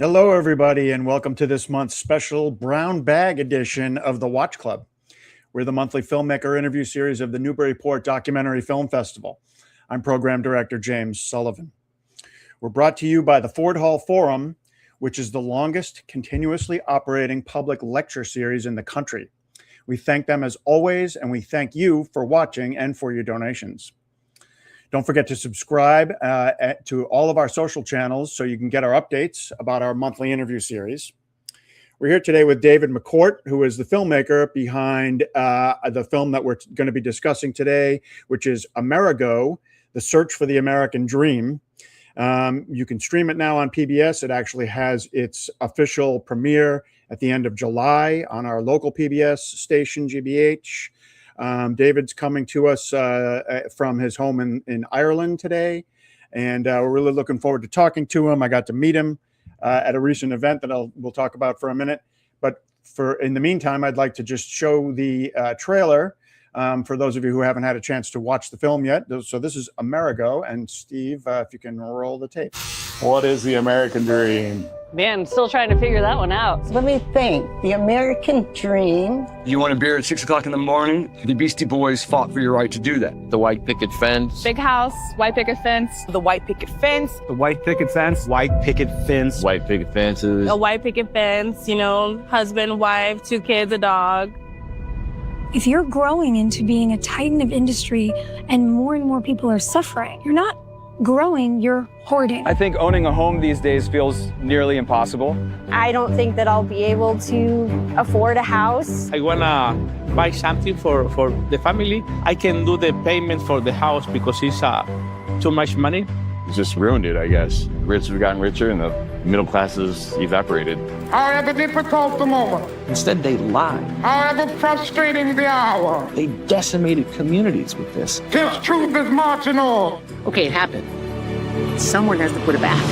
Hello, everybody, and welcome to this month's special brown bag edition of the Watch Club. We're the monthly filmmaker interview series of the Newburyport Documentary Film Festival. I'm Program Director James Sullivan. We're brought to you by the Ford Hall Forum, which is the longest continuously operating public lecture series in the country. We thank them as always, and we thank you for watching and for your donations. Don't forget to subscribe to all of our social channels so you can get our updates about our monthly interview series. We're here today with David McCourt, who is the filmmaker behind the film that we're going to be discussing today, which is Amerigo, The Search for the American Dream. You can stream it now on PBS. It actually has its official premiere at the end of July on our local PBS station, GBH. David's coming to us from his home in Ireland today, and we're really looking forward to talking to him. I got to meet him at a recent event that we'll talk about for a minute. But in the meantime, I'd like to just show the trailer for those of you who haven't had a chance to watch the film yet. So this is Amerigo, and Steve, if you can roll the tape. What is the American dream? Man, still trying to figure that one out. Let me think. The American dream. You want a beer at 6 o'clock in the morning? The Beastie Boys fought for your right to do that. The white picket fence. Big house, white picket fence. The white picket fence. The white picket fence. White picket fence. White picket fences. A white picket fence, husband, wife, 2 kids, a dog. If you're growing into being a titan of industry and more people are suffering, you're not growing, you're hoarding. I think owning a home these days feels nearly impossible. I don't think that I'll be able to afford a house. I wanna buy something for the family. I can do the payment for the house because it's too much money. It's just ruined it, I guess. Rich have gotten richer and the middle classes evaporated. However difficult the moment. Instead, they lied. However frustrating the hour. They decimated communities with this. This truth is marching on. Okay, it happened. Someone has to put it back.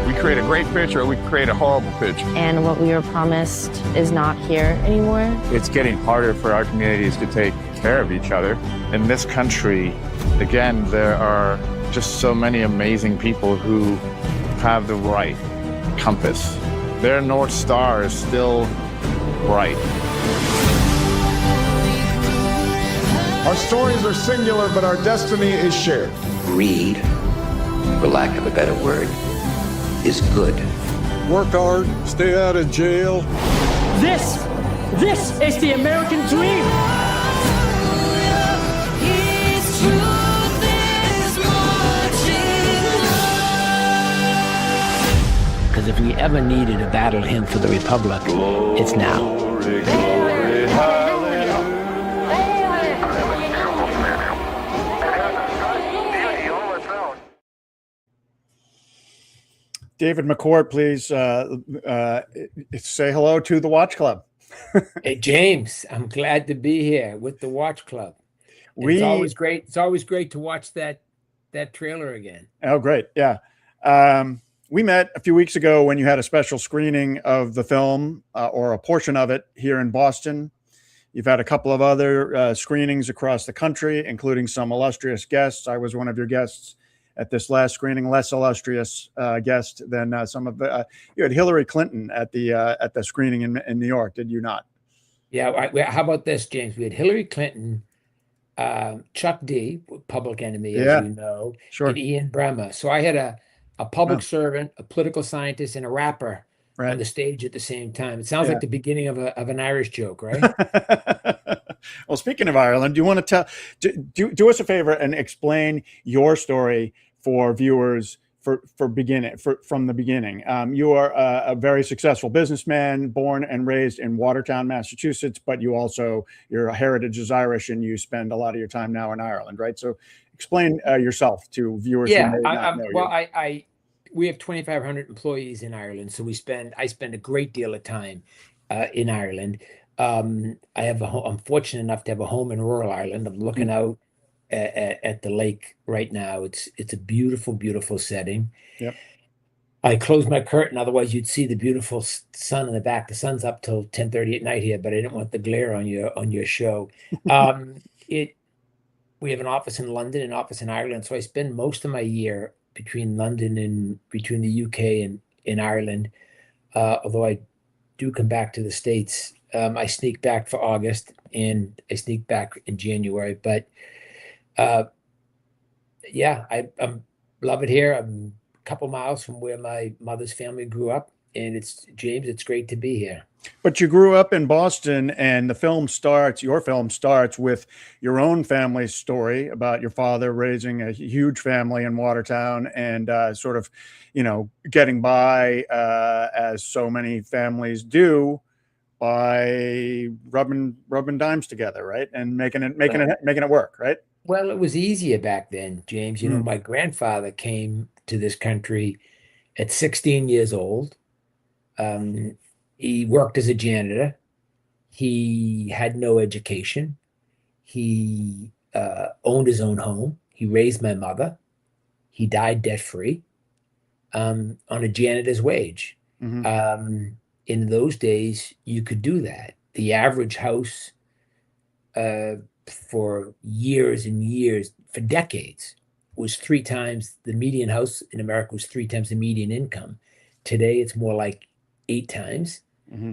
We create a great picture or we create a horrible picture. And what we were promised is not here anymore. It's getting harder for our communities to take care of each other. In this country, again, there are just so many amazing people who have the right compass. Their North Star is still bright. Our stories are singular, but our destiny is shared. Greed, for lack of a better word, is good. Work hard, stay out of jail. This is the American dream. Because if we ever needed a battle hymn for the Republic, it's now. David McCourt, please say hello to the Watch Club. Hey, James, I'm glad to be here with the Watch Club. It's always great. It's always great to watch that trailer again. Oh, great. Yeah. We met a few weeks ago when you had a special screening of the film or a portion of it here in Boston. You've had a couple of other screenings across the country, including some illustrious guests. I was one of your guests at this last screening, less illustrious guest than some of the. You had Hillary Clinton at the screening in New York, did you not? Yeah. How about this, James? We had Hillary Clinton, Chuck D, Public Enemy, as you know, sure, and Ian Bremmer. So I had a public servant, a political scientist, and a rapper on the stage at the same time. It sounds like the beginning of an Irish joke, right? Well, speaking of Ireland, do you want to do us a favor and explain your story for viewers from the beginning? You are a very successful businessman, born and raised in Watertown, Massachusetts, but your heritage is Irish, and you spend a lot of your time now in Ireland, right? So explain yourself to viewers. Yeah, who may not know you. We have 2,500 employees in Ireland, so I spend a great deal of time in Ireland. I'm fortunate enough to have a home in rural Ireland. I'm looking out at the lake right now. It's a beautiful, beautiful setting. Yep. I closed my curtain, otherwise you'd see the beautiful sun in the back. The sun's up till 10:30 at night here, but I didn't want the glare on your show. We have an office in London, an office in Ireland, so I spend most of my year between London and between the UK and Ireland. Although I do come back to the States, I sneak back for August and I sneak back in January. But yeah, I love it here. I'm a couple miles from where my mother's family grew up, and it's great to be here. But you grew up in Boston, and your film starts with your own family story about your father raising a huge family in Watertown and sort of, getting by as so many families do by rubbing dimes together, right? And making it work, right? Well, it was easier back then, James. My grandfather came to this country at 16 years old. He worked as a janitor. He had no education. He owned his own home. He raised my mother. He died debt-free on a janitor's wage. In those days, you could do that. The average house for years and years, for decades, was 3 times the median house in America was 3 times the median income. Today, it's more like 8 times,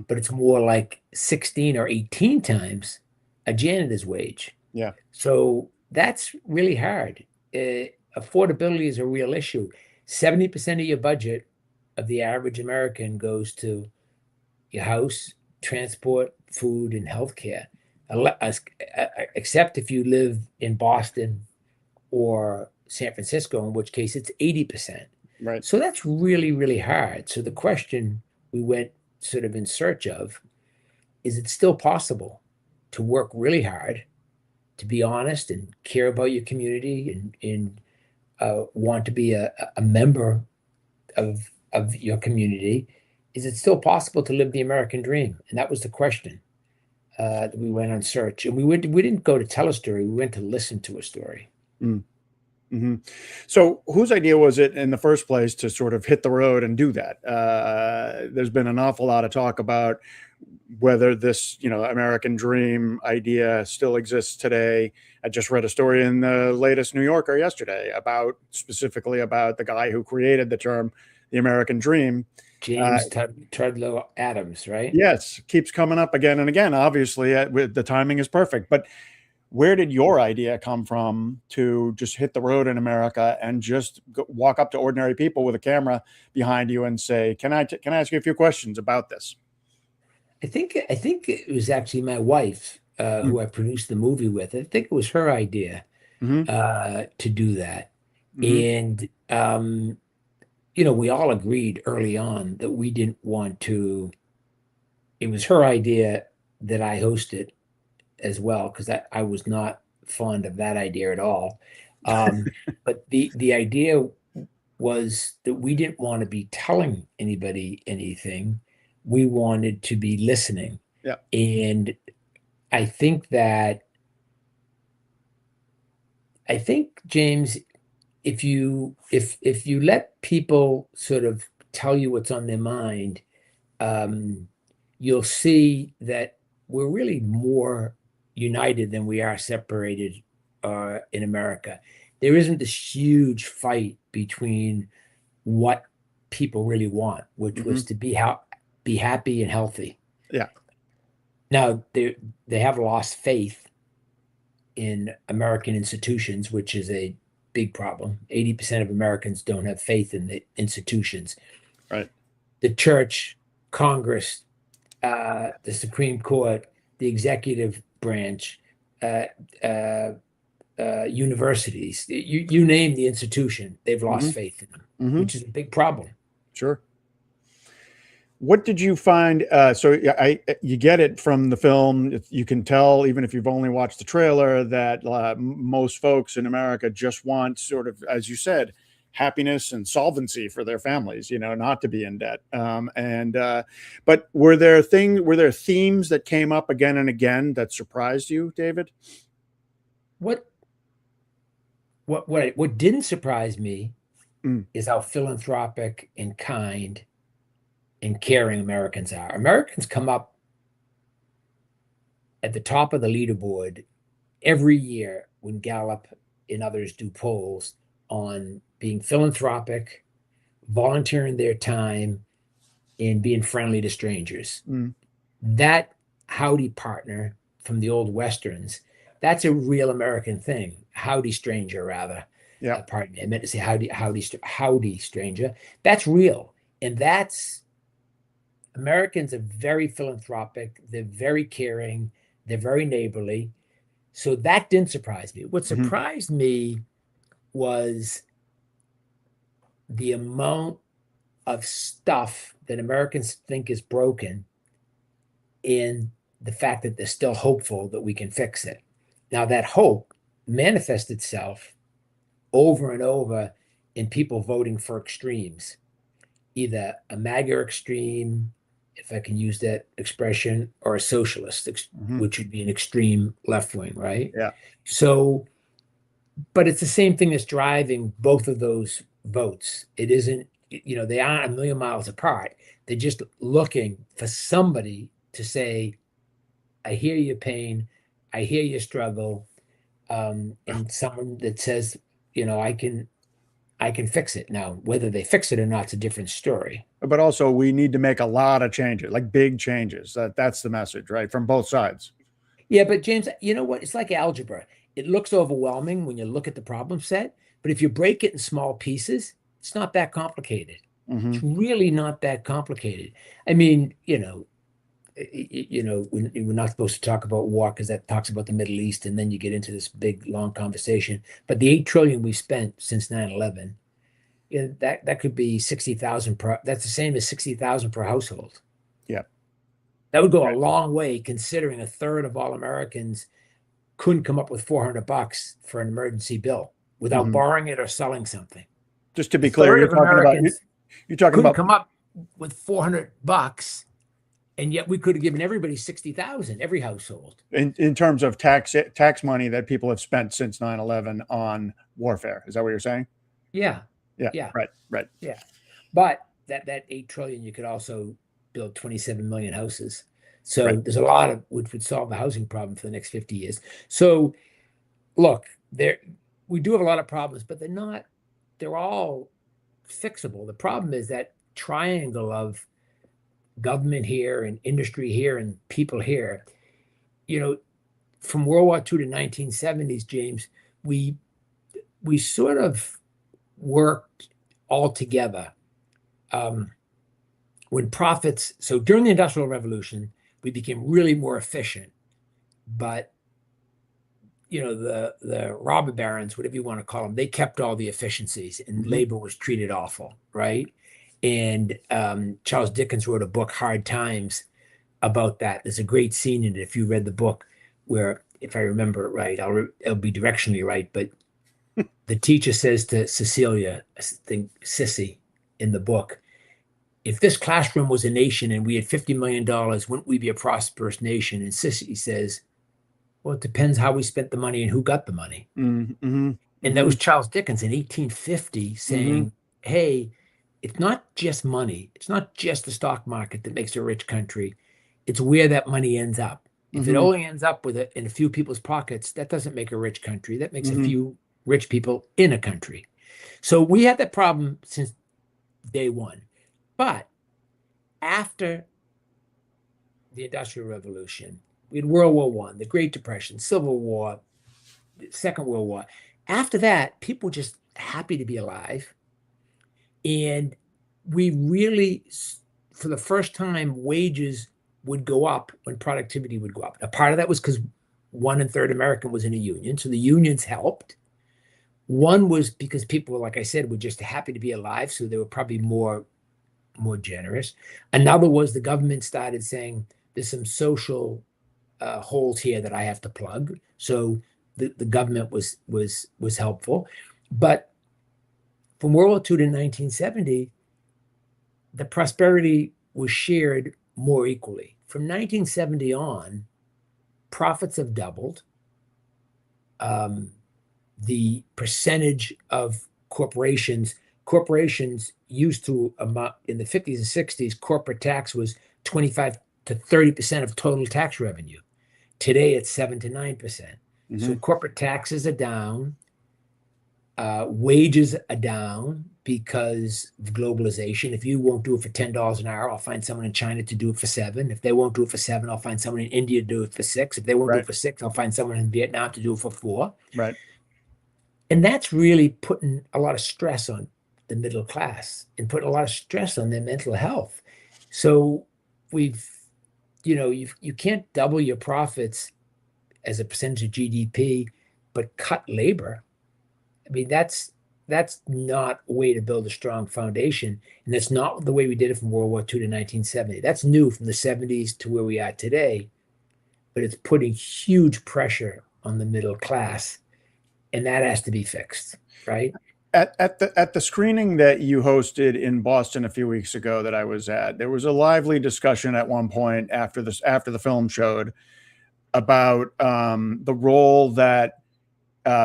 but it's more like 16 or 18 times a janitor's wage. Yeah. So that's really hard. Affordability is a real issue. 70% of your budget of the average American goes to your house, transport, food, and healthcare. Except if you live in Boston or San Francisco, in which case it's 80%. Right. So that's really, really hard. So the question we went sort of in search of, is it still possible to work really hard, to be honest and care about your community and want to be a member of your community? Is it still possible to live the American dream? And that was the question that we went on search. And we didn't go to tell a story. We went to listen to a story. So whose idea was it in the first place to sort of hit the road and do that? There's been an awful lot of talk about whether this, American dream idea still exists today. I just read a story in the latest New Yorker yesterday specifically about the guy who created the term, the American dream. James Trudlow Adams, right? Yes, keeps coming up again and again. Obviously, the timing is perfect. But where did your idea come from to just hit the road in America and just walk up to ordinary people with a camera behind you and say, "Can I ask you a few questions about this?" I think it was actually my wife who I produced the movie with. I think it was her idea to do that, and we all agreed early on that we didn't want to. It was her idea that I hosted as well, because I was not fond of that idea at all. But the idea was that we didn't want to be telling anybody anything. We wanted to be listening. Yeah. And I think, James, if you let people sort of tell you what's on their mind, you'll see that we're really more united than we are separated in America. There isn't this huge fight between what people really want, which was to be happy and healthy. Yeah. Now they have lost faith in American institutions, which is a big problem. 80% of Americans don't have faith in the institutions. Right. The church, Congress, the Supreme Court, the executive branch, universities, you name the institution, they've lost faith in them, which is a big problem. Sure. What did you find? So you get it from the film. You can tell, even if you've only watched the trailer, that most folks in America just want sort of, as you said, happiness and solvency for their families, not to be in debt. But were there themes that came up again and again that surprised you, David? What didn't surprise me is how philanthropic and kind and caring Americans are. Americans come up at the top of the leaderboard every year when Gallup and others do polls on being philanthropic, volunteering their time, and being friendly to strangers. That howdy partner from the old Westerns, that's a real American thing. Howdy stranger, rather. Yeah. Pardon me. I meant to say howdy stranger. That's real. And that's, Americans are very philanthropic. They're very caring. They're very neighborly. So that didn't surprise me. What surprised me was the amount of stuff that Americans think is broken, and the fact that they're still hopeful that we can fix it. Now, that hope manifests itself over and over in people voting for extremes, either a MAGA extreme, if I can use that expression, or a socialist, which would be an extreme left wing, right? Yeah. So, but it's the same thing that's driving both of those votes. It isn't, they aren't a million miles apart. They're just looking for somebody to say, I hear your pain, I hear your struggle, and someone that says, I can fix it. Now, whether they fix it or not, it's a different story. But also, we need to make a lot of changes, like big changes. That's the message, right? From both sides. Yeah, but James, you know what? It's like algebra. It looks overwhelming when you look at the problem set, but if you break it in small pieces, it's not that complicated. It's really not that complicated. I mean, we're not supposed to talk about war because that talks about the Middle East, and then you get into this big, long conversation. But the $8 trillion we spent since 9/11, that could be 60,000 per. That's the same as 60,000 per household. Yeah, that would go a long way, considering a third of all Americans couldn't come up with $400 for an emergency bill without borrowing it or selling something. Just to be clear, you're talking about come up with $400. And yet we could have given everybody 60,000, every household. In terms of tax money that people have spent since 9/11 on warfare. Is that what you're saying? Yeah. Right. Yeah. But that $8 trillion, you could also build 27 million houses. So there's a lot of, which would solve the housing problem for the next 50 years. So look, we do have a lot of problems, but they're all fixable. The problem is that triangle of government here and industry here and people here. From World War II to 1970s, James, we sort of worked all together. When profits, so during the Industrial Revolution, we became really more efficient, but the robber barons, whatever you want to call them, they kept all the efficiencies, and labor was treated awful, right? And Charles Dickens wrote a book, Hard Times, about that. There's a great scene in it, if you read the book, where, if I remember it right, it'll be directionally right, but the teacher says to Cecilia, I think Sissy, in the book, if this classroom was a nation and we had $50 million, wouldn't we be a prosperous nation? And Sissy says, well, it depends how we spent the money and who got the money. And that was Charles Dickens in 1850 saying, hey, it's not just money. It's not just the stock market that makes a rich country. It's where that money ends up. If it only ends up with it in a few people's pockets, that doesn't make a rich country. That makes a few rich people in a country. So we had that problem since day one. But after the Industrial Revolution, we had World War I, the Great Depression, Civil War, Second World War. After that, people were just happy to be alive. And we really, for the first time, wages would go up when productivity would go up. Now, part of that was because 1 1/3 American was in a union, so the unions helped. One was because people, like I said, were just happy to be alive, so they were probably more generous. Another was the government started saying, there's some social holes here that I have to plug. So the government was helpful. But from World War II to 1970, the prosperity was shared more equally. From 1970 on, profits have doubled. The percentage of corporations used to amount in the 50s and 60s, corporate tax was 25 to 30% of total tax revenue. Today, it's 7 to 9%. So corporate taxes are down. Wages are down because of globalization. If you won't do it for $10 an hour, I'll find someone in China to do it for $7. If they won't do it for $7, I'll find someone in India to do it for $6. If they won't do it for $6, I'll find someone in Vietnam to do it for $4. Right. And that's really putting a lot of stress on the middle class and putting a lot of stress on their mental health. So you can't double your profits as a percentage of GDP, but cut labor. I mean, that's not a way to build a strong foundation. And that's not the way we did it from World War II to 1970. That's new from the 70s to where we are today, but it's putting huge pressure on the middle class, and that has to be fixed, right? At the screening that you hosted in Boston a few weeks ago that I was at, there was a lively discussion at one point after the film showed about the role that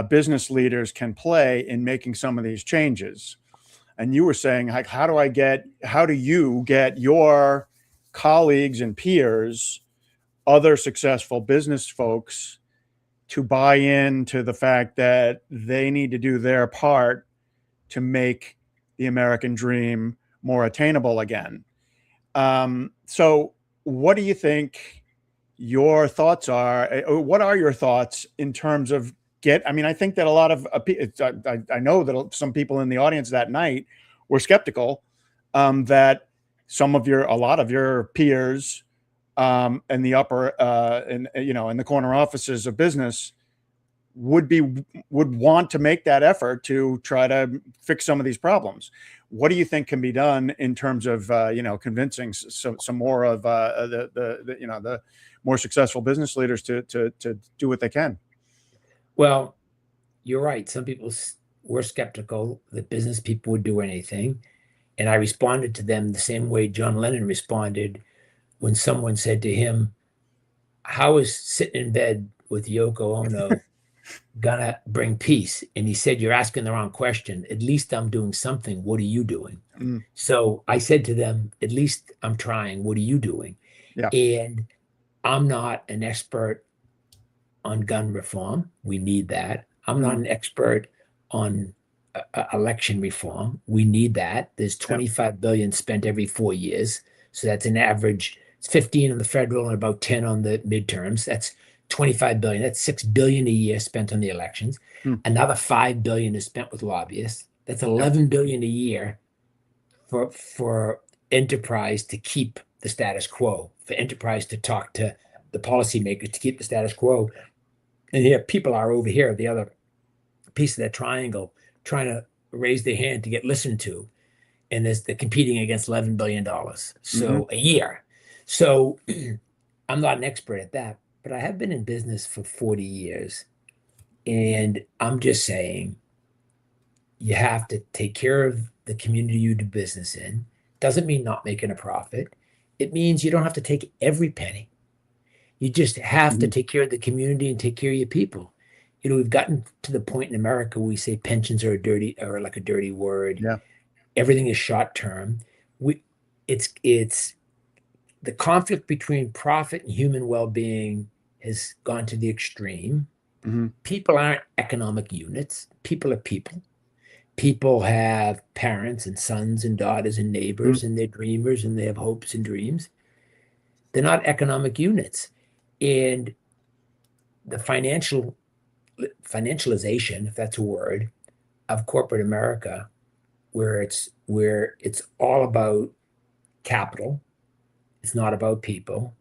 business leaders can play in making some of these changes. And you were saying, like, how do you get your colleagues and peers, other successful business folks, to buy into the fact that they need to do their part to make the American dream more attainable again? So what do you think your thoughts are? What are your thoughts in terms of I think that a lot of I know that some people in the audience that night were skeptical that a lot of your peers in the upper in the corner offices of business would want to make that effort to try to fix some of these problems. What do you think can be done in terms of convincing some more of the more successful business leaders to do what they can? Well, you're right. Some people were skeptical that business people would do anything. And I responded to them the same way John Lennon responded when someone said to him, how is sitting in bed with Yoko Ono gonna bring peace? And he said, you're asking the wrong question. At least I'm doing something. What are you doing? So I said to them, at least I'm trying. What are you doing? Yeah. And I'm not an expert on gun reform. We need that. I'm not an expert on election reform. We need that. There's $25 billion spent every 4 years. So that's an average. It's 15 on the federal and about 10 on the midterms. That's $25 billion. That's $6 billion a year spent on the elections. Another $5 billion is spent with lobbyists. That's $11 billion a year for enterprise to keep the status quo, for enterprise to talk to the policymakers to keep the status quo. And here people are over here, the other piece of that triangle, trying to raise their hand to get listened to. And they're competing against $11 billion. So a year. So I'm not an expert at that, but I have been in business for 40 years. And I'm just saying, you have to take care of the community you do business in. Doesn't mean not making a profit. It means you don't have to take every penny. You just have to take care of the community and take care of your people. We've gotten to the point in America where we say pensions are like a dirty word. Yeah. Everything is short term. It's the conflict between profit and human well-being has gone to the extreme. People aren't economic units. People are people. People have parents and sons and daughters and neighbors, and they're dreamers and they have hopes and dreams. They're not economic units. And the financialization, if that's a word, of corporate America, where it's all about capital, it's not about people,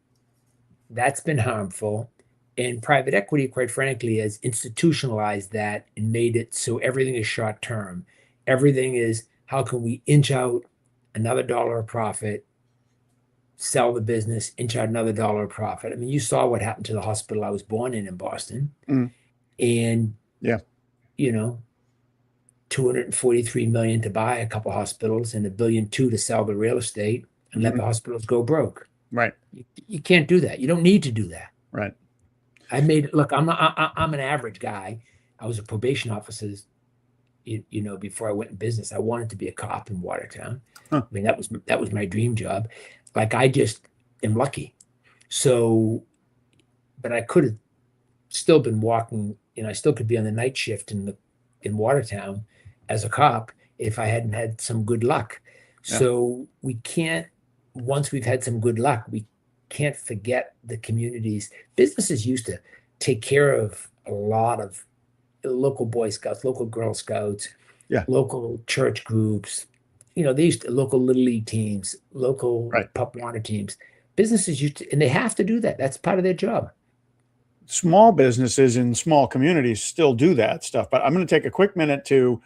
that's been harmful. And private equity, quite frankly, has institutionalized that and made it so everything is short term. Everything is, how can we inch out another dollar of profit, sell the business, inch out another dollar of profit? I mean, you saw what happened to the hospital I was born in Boston. And, $243 million to buy a couple hospitals and $1.2 billion to sell the real estate and let the hospitals go broke. Right. You can't do that. You don't need to do that. Right. I'm an average guy. I was a probation officer, before I went in business. I wanted to be a cop in Watertown. I mean, that was my dream job. Like, I just am lucky. So, but I could have still been walking, I still could be on the night shift in in Watertown as a cop if I hadn't had some good luck. Yeah. So we can't, once we've had some good luck, we can't forget the communities. Businesses used to take care of a lot of local Boy Scouts, local Girl Scouts, local church groups. You know, they used to, local Little League teams, local Pup Water teams. Businesses used to, and they have to do that. That's part of their job. Small businesses in small communities still do that stuff. But I'm going to take a quick minute to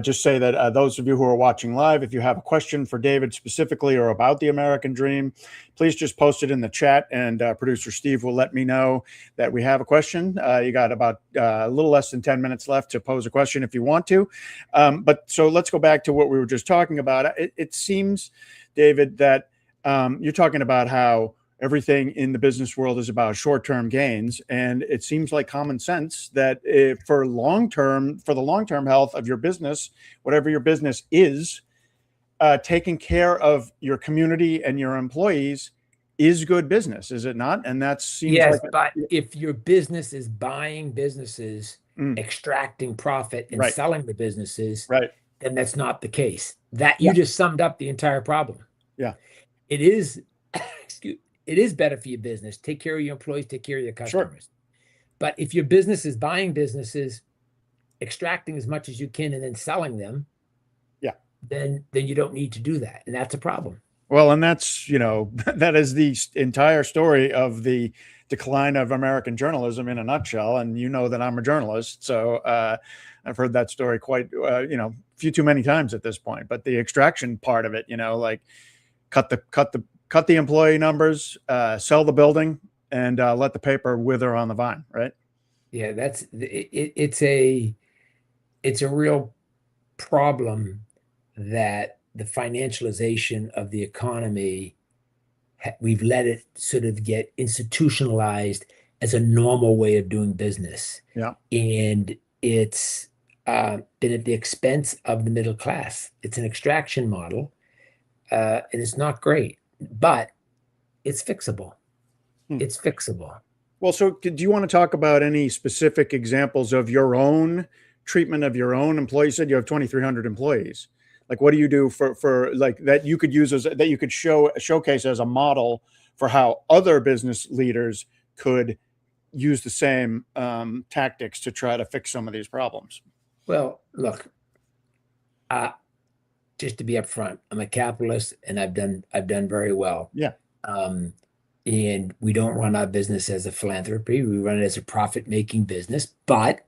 just say that those of you who are watching live, if you have a question for David specifically or about the American Dream, please just post it in the chat, and producer Steve will let me know that we have a question. You got about a little less than 10 minutes left to pose a question if you want to. But so let's go back to what we were just talking about. It seems, David, that you're talking about how everything in the business world is about short-term gains, and it seems like common sense that for the long-term health of your business, whatever your business is, taking care of your community and your employees is good business, is it not? And that seems but if your business is buying businesses, extracting profit, and selling the businesses, then that's not the case. That you just summed up the entire problem. Yeah, it is. It is better for your business. Take care of your employees, take care of your customers. Sure. But if your business is buying businesses, extracting as much as you can, and then selling them, then you don't need to do that. And that's a problem. Well, and that's, that is the entire story of the decline of American journalism in a nutshell. And you know that I'm a journalist, so I've heard that story quite, a few too many times at this point. But the extraction part of it, like cut the employee numbers, sell the building, and let the paper wither on the vine, right? Yeah, it's a real problem that the financialization of the economy, we've let it sort of get institutionalized as a normal way of doing business. Yeah. And it's been at the expense of the middle class. It's an extraction model, and it's not great. But it's fixable. It's fixable. Well, so do you want to talk about any specific examples of your own treatment of your own employees? You said you have 2,300 employees. Like, what do you do for like that you could use that you could showcase as a model for how other business leaders could use the same tactics to try to fix some of these problems? Well, look, just to be upfront, I'm a capitalist, and I've done very well. Yeah. And we don't run our business as a philanthropy. We run it as a profit-making business. But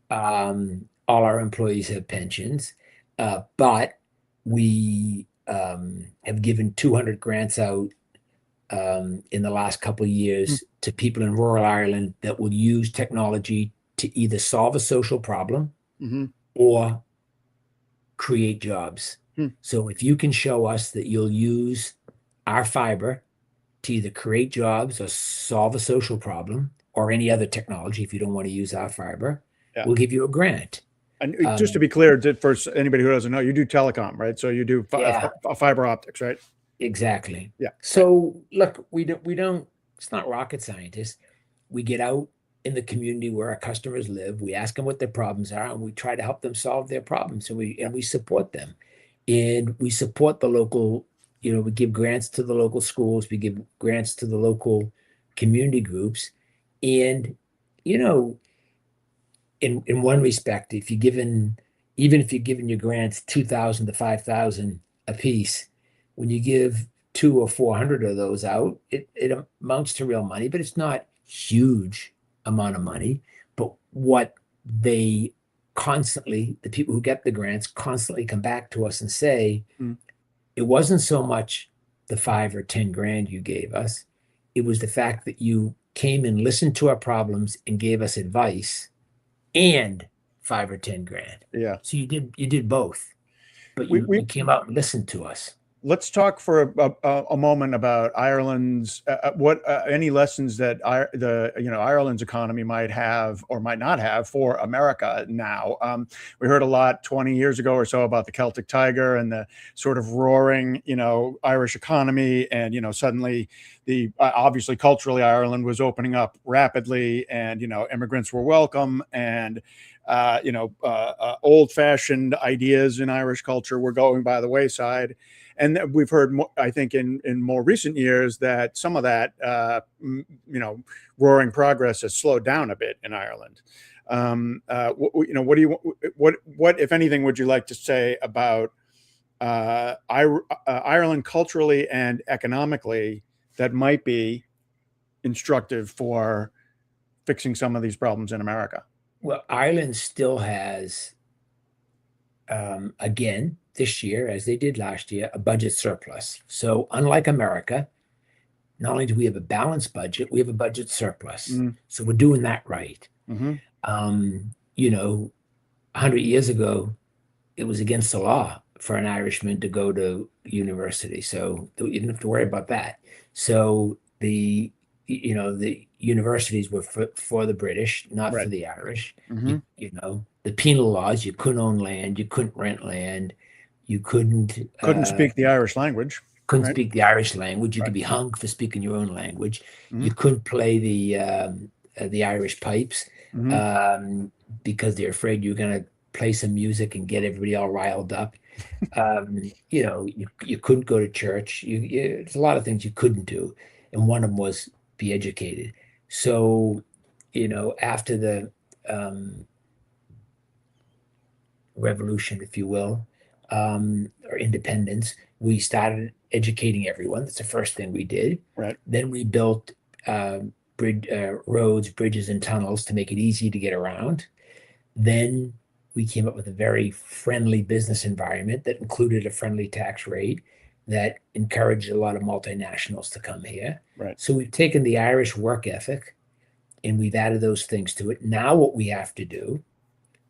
all our employees have pensions. But we have given 200 grants out in the last couple of years to people in rural Ireland that will use technology to either solve a social problem or create jobs. So if you can show us that you'll use our fiber to either create jobs or solve a social problem, or any other technology, if you don't want to use our fiber, we'll give you a grant. And just to be clear, for anybody who doesn't know, you do telecom, right? So you do fiber optics, right? Exactly. Yeah. So look, we don't, it's not rocket scientists. We get out in the community where our customers live. We ask them what their problems are, and we try to help them solve their problems. And we support them, and we support the local, we give grants to the local schools. We give grants to the local community groups. And, in one respect, even if you're giving your grants 2,000 to 5,000 a piece, when you give 200 or 400 of those out, it amounts to real money, but it's not huge amount of money. But what they constantly, the people who get the grants constantly come back to us and say, it wasn't so much the 5 or 10 grand you gave us. It was the fact that you came and listened to our problems and gave us advice, and 5 or 10 grand. Yeah. So you did both, but you came out and listened to us. let's talk for a moment about Ireland's any lessons that Ireland's economy might have or might not have for America now. We heard a lot 20 years ago or so about the Celtic Tiger and the sort of roaring, Irish economy, and suddenly the obviously culturally Ireland was opening up rapidly, and immigrants were welcome, and old-fashioned ideas in Irish culture were going by the wayside. And we've heard, I think, in more recent years that some of that, roaring progress has slowed down a bit in Ireland. What, if anything, would you like to say about Ireland culturally and economically that might be instructive for fixing some of these problems in America? Well, Ireland still has, again, this year, as they did last year, a budget surplus. So unlike America, not only do we have a balanced budget, we have a budget surplus. So we're doing that right. 100 years ago, it was against the law for an Irishman to go to university. So you didn't have to worry about that. So the universities were for the British, not for the Irish. The penal laws, you couldn't own land, you couldn't rent land, you couldn't speak the Irish language. Couldn't speak the Irish language. You could be hung for speaking your own language. You couldn't play the Irish pipes because they're afraid you're going to play some music and get everybody all riled up. You couldn't go to church. There's a lot of things you couldn't do, and one of them was be educated. So, after the revolution, if you will, or independence, we started educating everyone. That's the first thing we did. Right. Then we built roads, bridges, and tunnels to make it easy to get around. Then we came up with a very friendly business environment that included a friendly tax rate that encouraged a lot of multinationals to come here. Right. So we've taken the Irish work ethic and we've added those things to it. Now what we have to do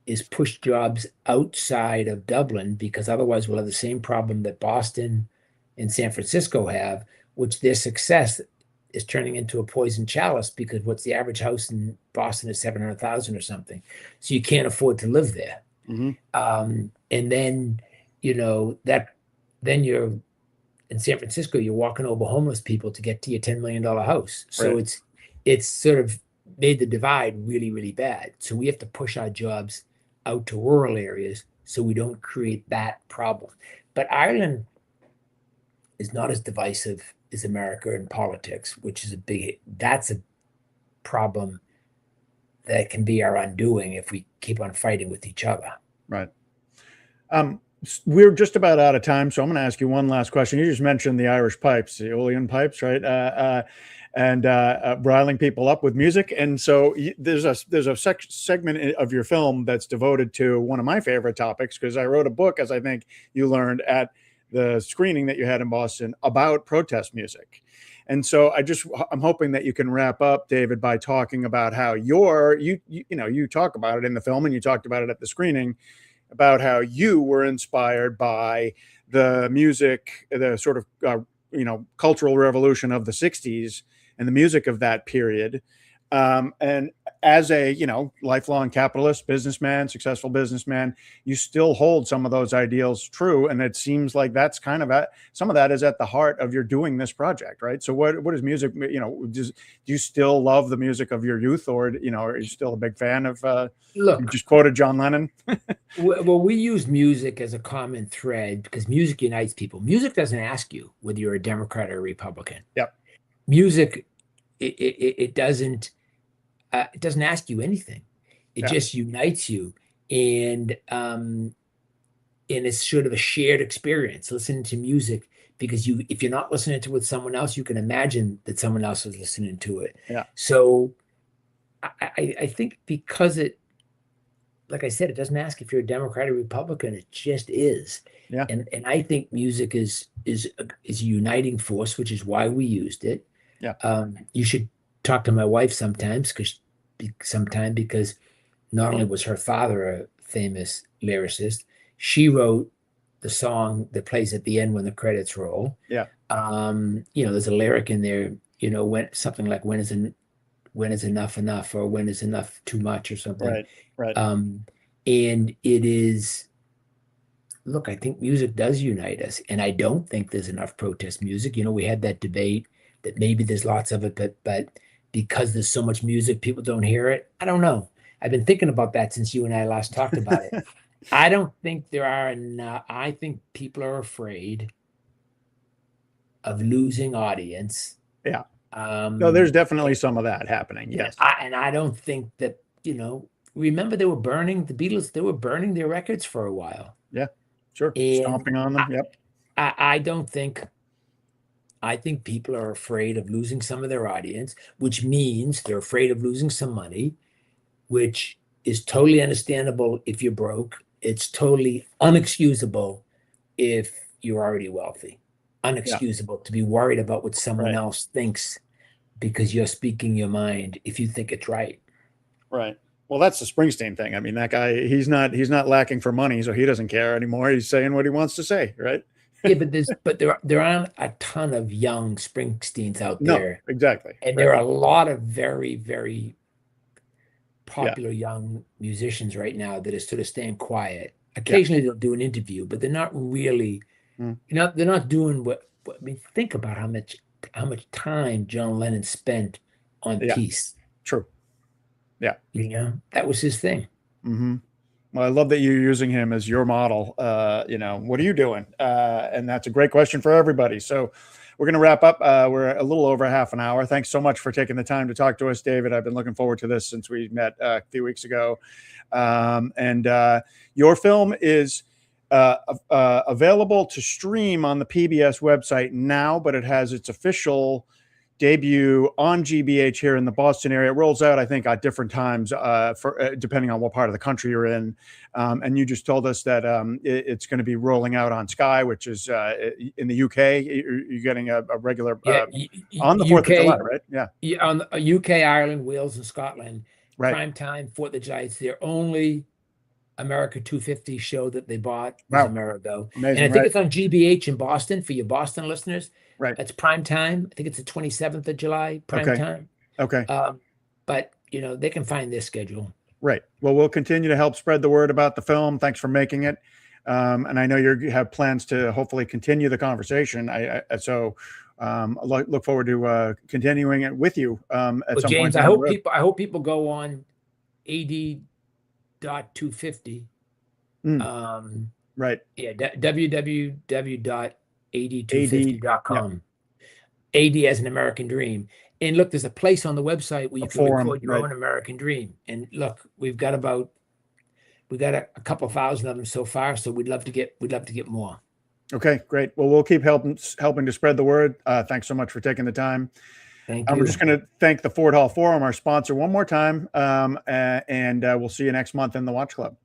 is push jobs outside of Dublin, because otherwise we'll have the same problem that Boston and San Francisco have, which their success is turning into a poison chalice, because what's the average house in Boston is 700,000 or something. So you can't afford to live there. And then, then you're in San Francisco, you're walking over homeless people to get to your $10 million house. So it's sort of made the divide really, really bad. So we have to push our jobs out to rural areas so we don't create that problem. But Ireland is not as divisive as America in politics, which is that's a problem that can be our undoing if we keep on fighting with each other. Right. We're just about out of time, so I'm going to ask you one last question. You just mentioned the Irish pipes, the Olean pipes, right? And riling people up with music. And so there's a segment of your film that's devoted to one of my favorite topics, because I wrote a book, as I think you learned at the screening that you had in Boston, about protest music. And so I'm hoping that you can wrap up, David, by talking about how you talk about it in the film, and you talked about it at the screening, about how you were inspired by the music, the sort of cultural revolution of the 60s and the music of that period. And as a, lifelong capitalist, businessman, successful businessman, you still hold some of those ideals true. And it seems like that's kind of some of that is at the heart of your doing this project, right? So what is music, do you still love the music of your youth, or, are you still a big fan of, look, you just quoted John Lennon? Well, we use music as a common thread because music unites people. Music doesn't ask you whether you're a Democrat or a Republican. Yep. Music, it doesn't ask you anything. It just unites you, and it's sort of a shared experience listening to music, because if you're not listening to it with someone else, you can imagine that someone else is listening to it. Yeah. So I think because like I said, it doesn't ask if you're a Democrat or Republican. It just is. Yeah. And I think music is a uniting force, which is why we used it. Yeah. You should talk to my wife sometimes, because not only was her father a famous lyricist, she wrote the song that plays at the end when the credits roll. Yeah. There's a lyric in there, when something like when is enough enough, or when is enough too much, or something. Right. And it is, look, I think music does unite us, and I don't think there's enough protest music. We had that debate that maybe there's lots of it, but because there's so much music, people don't hear it. I don't know. I've been thinking about that since you and I last talked about it. I don't think there are enough. I think people are afraid of losing audience. Yeah. No, there's definitely some of that happening. Yes. I don't think that, remember they were burning the Beatles. They were burning their records for a while. Yeah, sure. And stomping on them. Yep. I think people are afraid of losing some of their audience, which means they're afraid of losing some money, which is totally understandable if you're broke. It's totally unexcusable if you're already wealthy. Unexcusable to be worried about what someone else thinks because you're speaking your mind if you think it's right. Right. Well, that's the Springsteen thing. I mean, that guy, he's not lacking for money, so he doesn't care anymore. He's saying what he wants to say, right? Yeah, but there aren't a ton of young Springsteens out there. No, exactly. And there are a lot of very, very popular young musicians right now that are sort of staying quiet. Occasionally they'll do an interview, but they're not really, they're not doing what I mean, think about how much time John Lennon spent on peace. True. Yeah. That was his thing. Mm-hmm. Well, I love that you're using him as your model. What are you doing? And that's a great question for everybody. So we're going to wrap up. We're a little over half an hour. Thanks so much for taking the time to talk to us, David. I've been looking forward to this since we met a few weeks ago. And your film is available to stream on the PBS website now, but it has its official debut on GBH here in the Boston area. It rolls out, I think, at different times depending on what part of the country you're in. And you just told us that it's going to be rolling out on Sky, which is in the UK. You're getting a regular on the 4th of July, right? Yeah. On the UK, Ireland, Wales, and Scotland. Right. Prime time, 4th of July. It's their only America 250 show that they bought was Amerigo. Amazing, and I think it's on GBH in Boston for your Boston listeners. Right. That's prime time. I think it's the 27th of July, prime time. Okay. But, they can find their schedule. Right. Well, we'll continue to help spread the word about the film. Thanks for making it. And I know you have plans to hopefully continue the conversation. So look forward to continuing it with you at some James, point. I hope people go on AD.250. Right. Yeah. www.ad250.com. AD as an American Dream. And look, there's a place on the website where you can record your own American Dream. And look, we've got a couple thousand of them so far. So we'd love to get more. Okay, great. Well, we'll keep helping to spread the word. Thanks so much for taking the time. Thank you. We're just going to thank the Ford Hall Forum, our sponsor, one more time. And we'll see you next month in the Watch Club.